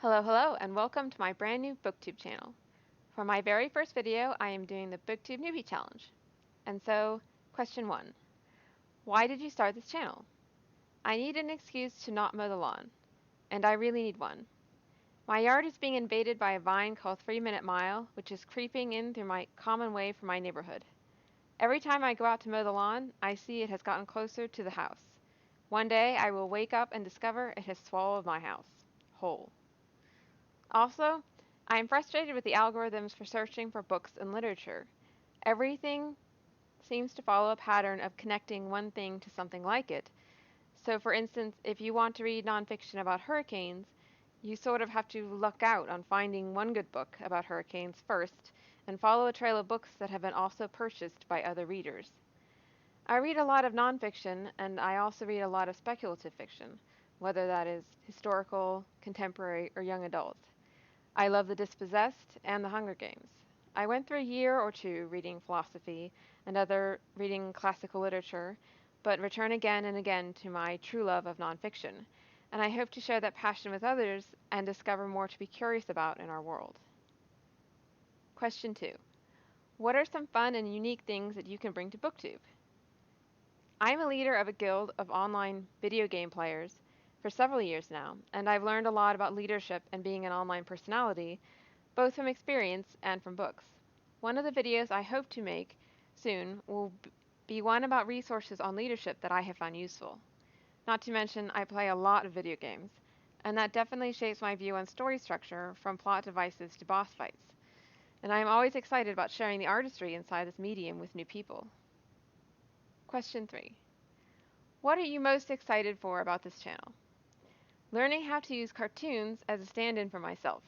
Hello, and welcome to my brand new Booktube channel. For my very first video, I am doing the Booktube Newbie Challenge. And so, question 1. Why did you start this channel? I need an excuse to not mow the lawn, and I really need one. My yard is being invaded by a vine called 3 Minute Mile, which is creeping in through my common way from my neighborhood. Every time I go out to mow the lawn, I see it has gotten closer to the house. One day, I will wake up and discover it has swallowed my house whole. Also, I am frustrated with the algorithms for searching for books and literature. Everything seems to follow a pattern of connecting one thing to something like it. So, for instance, if you want to read nonfiction about hurricanes, you sort of have to luck out on finding one good book about hurricanes first and follow a trail of books that have been also purchased by other readers. I read a lot of nonfiction, and I also read a lot of speculative fiction, whether that is historical, contemporary, or young adult. I love The Dispossessed and The Hunger Games. I went through a year or two reading philosophy and other reading classical literature, but return again and again to my true love of nonfiction, and I hope to share that passion with others and discover more to be curious about in our world. Question 2. What are some fun and unique things that you can bring to BookTube? I'm a leader of a guild of online video game players for several years now, and I've learned a lot about leadership and being an online personality, both from experience and from books. One of the videos I hope to make soon will be one about resources on leadership that I have found useful. Not to mention, I play a lot of video games, and that definitely shapes my view on story structure from plot devices to boss fights. And I am always excited about sharing the artistry inside this medium with new people. Question 3. What are you most excited for about this channel? Learning how to use cartoons as a stand-in for myself.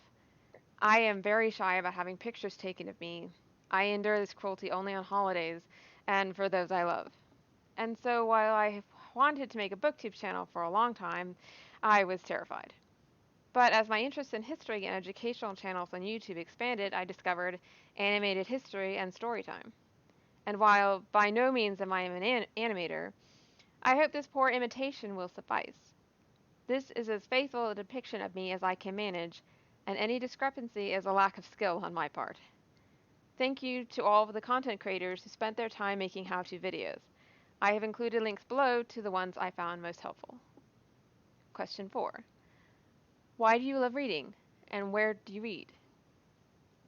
I am very shy about having pictures taken of me. I endure this cruelty only on holidays and for those I love. And so while I have wanted to make a booktube channel for a long time, I was terrified. But as my interest in history and educational channels on YouTube expanded, I discovered animated history and story time. And while by no means am I an animator, I hope this poor imitation will suffice. This is as faithful a depiction of me as I can manage, and any discrepancy is a lack of skill on my part. Thank you to all of the content creators who spent their time making how-to videos. I have included links below to the ones I found most helpful. Question 4. Why do you love reading, and where do you read?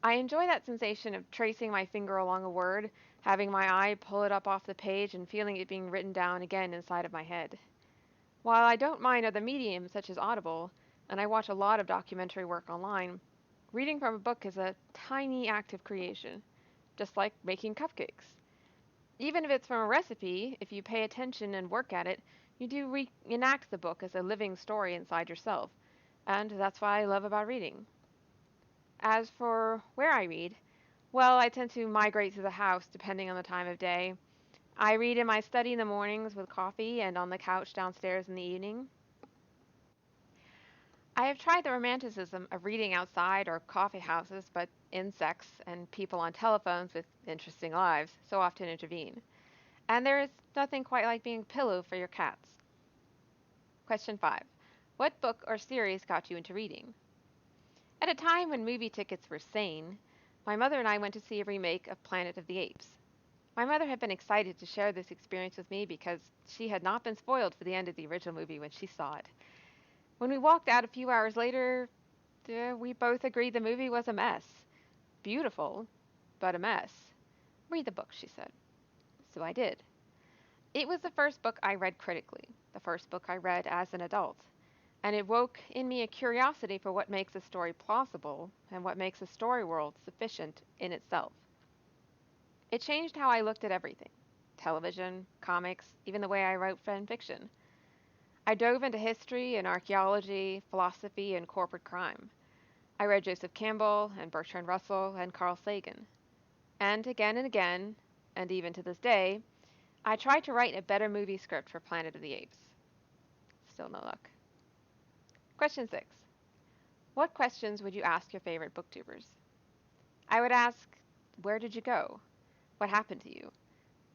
I enjoy that sensation of tracing my finger along a word, having my eye pull it up off the page, and feeling it being written down again inside of my head. While I don't mind other mediums such as Audible, and I watch a lot of documentary work online, reading from a book is a tiny act of creation, just like making cupcakes. Even if it's from a recipe, if you pay attention and work at it, you do reenact the book as a living story inside yourself, and that's what I love about reading. As for where I read, well, I tend to migrate through the house depending on the time of day. I read in my study in the mornings with coffee and on the couch downstairs in the evening. I have tried the romanticism of reading outside or coffee houses, but insects and people on telephones with interesting lives so often intervene. And there is nothing quite like being a pillow for your cats. Question 5. What book or series got you into reading? At a time when movie tickets were sane, my mother and I went to see a remake of Planet of the Apes. My mother had been excited to share this experience with me because she had not been spoiled for the end of the original movie when she saw it. When we walked out a few hours later, we both agreed the movie was a mess. Beautiful, but a mess. Read the book, she said. So I did. It was the first book I read critically, the first book I read as an adult, and it woke in me a curiosity for what makes a story plausible and what makes a story world sufficient in itself. It changed how I looked at everything: television, comics, even the way I wrote fan fiction. I dove into history and archaeology, philosophy, and corporate crime. I read Joseph Campbell and Bertrand Russell and Carl Sagan. And again, and even to this day, I tried to write a better movie script for Planet of the Apes. Still no luck. Question 6. What questions would you ask your favorite booktubers? I would ask, where did you go? What happened to you?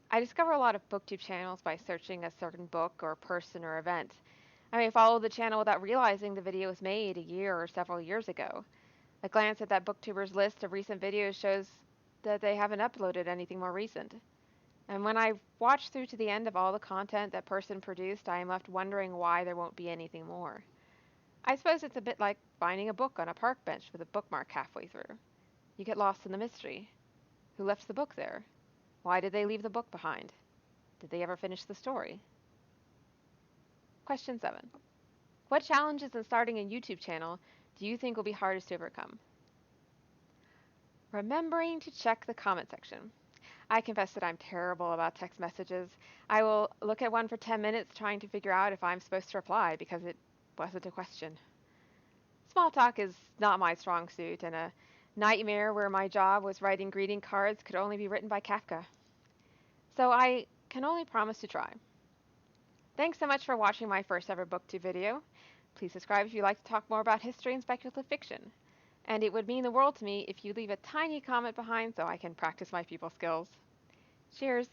I discover a lot of booktube channels by searching a certain book or person or event. I may follow the channel without realizing the video was made a year or several years ago. A glance at that booktuber's list of recent videos shows that they haven't uploaded anything more recent. And when I watch through to the end of all the content that person produced, I am left wondering why there won't be anything more. I suppose it's a bit like finding a book on a park bench with a bookmark halfway through. You get lost in the mystery. Who left the book there? Why did they leave the book behind? Did they ever finish the story? Question 7. What challenges in starting a YouTube channel do you think will be hardest to overcome? Remembering to check the comment section. I confess that I'm terrible about text messages. I will look at one for 10 minutes trying to figure out if I'm supposed to reply because it wasn't a question. Small talk is not my strong suit, and a nightmare where my job was writing greeting cards could only be written by Kafka. So I can only promise to try. Thanks so much for watching my first ever booktube video. Please subscribe if you'd like to talk more about history and speculative fiction. And it would mean the world to me if you leave a tiny comment behind so I can practice my people skills. Cheers!